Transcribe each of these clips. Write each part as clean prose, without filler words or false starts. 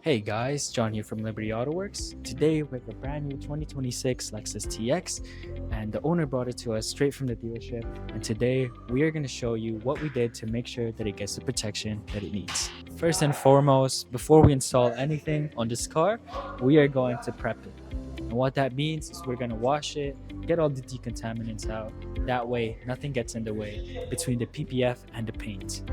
Hey guys, John here from Liberty Auto Works. Today we have a brand new 2026 Lexus TX, and the owner brought it to us straight from the dealership. And today we are going to show you what we did to make sure that it gets the protection that it needs. First and foremost, before we install anything on this car, we are going to prep it. And what that means is we're going to wash it, get all the decontaminants out. That way, nothing gets in the way between the PPF and the paint.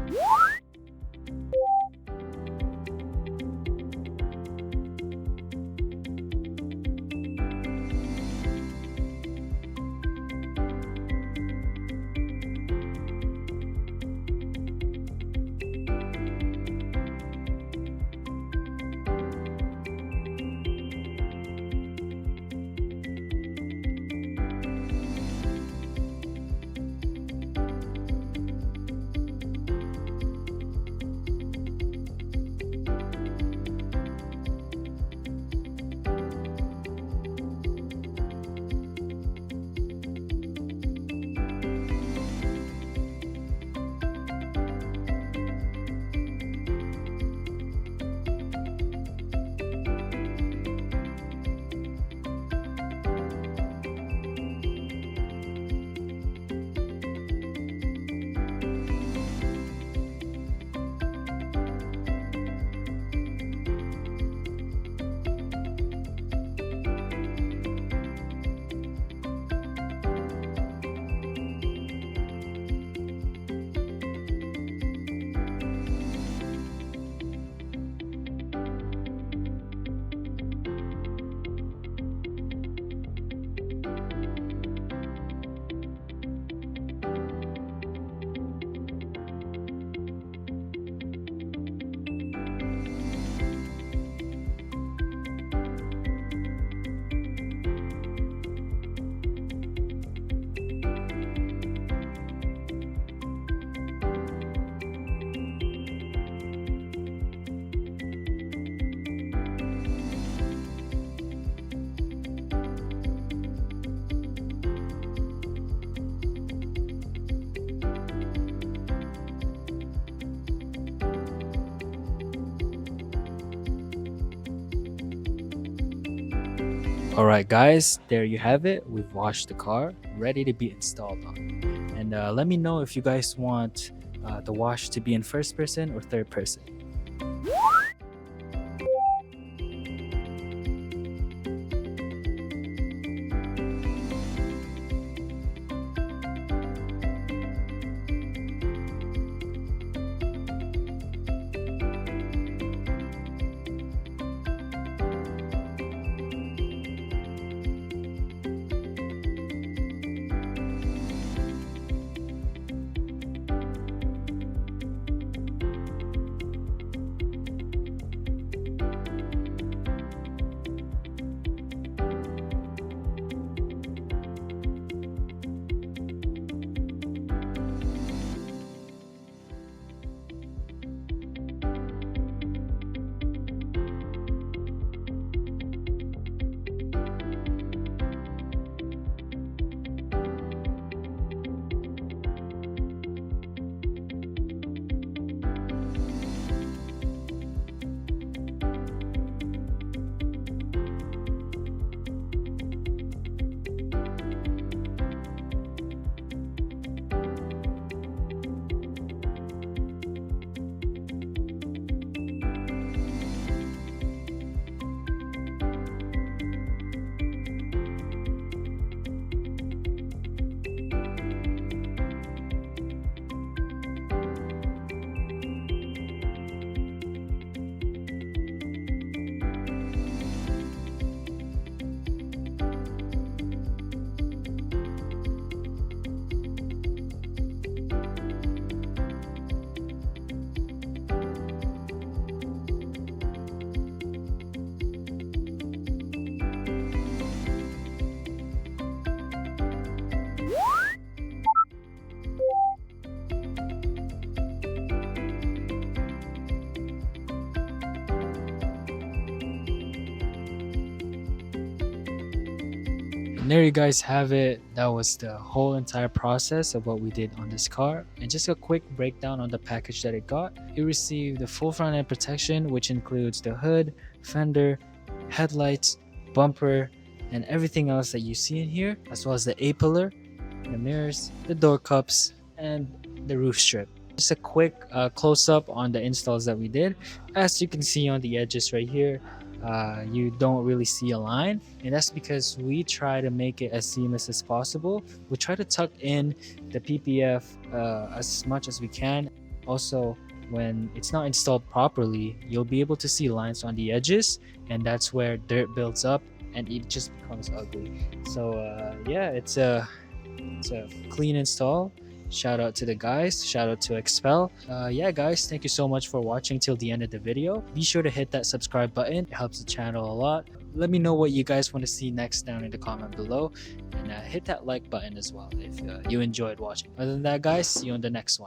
Alright guys, there you have it. We've washed the car, ready to be installed on. And let me know if you guys want the wash to be in first person or third person. And there you guys have it. That was the whole entire process of what we did on this car. And just a quick breakdown on the package that it got. It received the full front end protection, which includes the hood, fender, headlights, bumper, and everything else that you see in here, as well as the A-pillar, the mirrors, the door cups, and the roof strip. Just a quick close-up on the installs that we did. As you can see on the edges right here, you don't really see a line, and that's because we try to make it as seamless as possible. We try to tuck in the PPF as much as we can. Also, when it's not installed properly, you'll be able to see lines on the edges, and that's where dirt builds up and it just becomes ugly. So yeah, it's a clean install. Shout out to the guys, shout out to Expel. Yeah guys, thank you so much for watching till the end of the video. Be sure to hit that subscribe button, it helps the channel a lot. Let me know what you guys want to see next down in the comment below, and hit that like button as well if you enjoyed watching. Other than that guys, see you on the next one.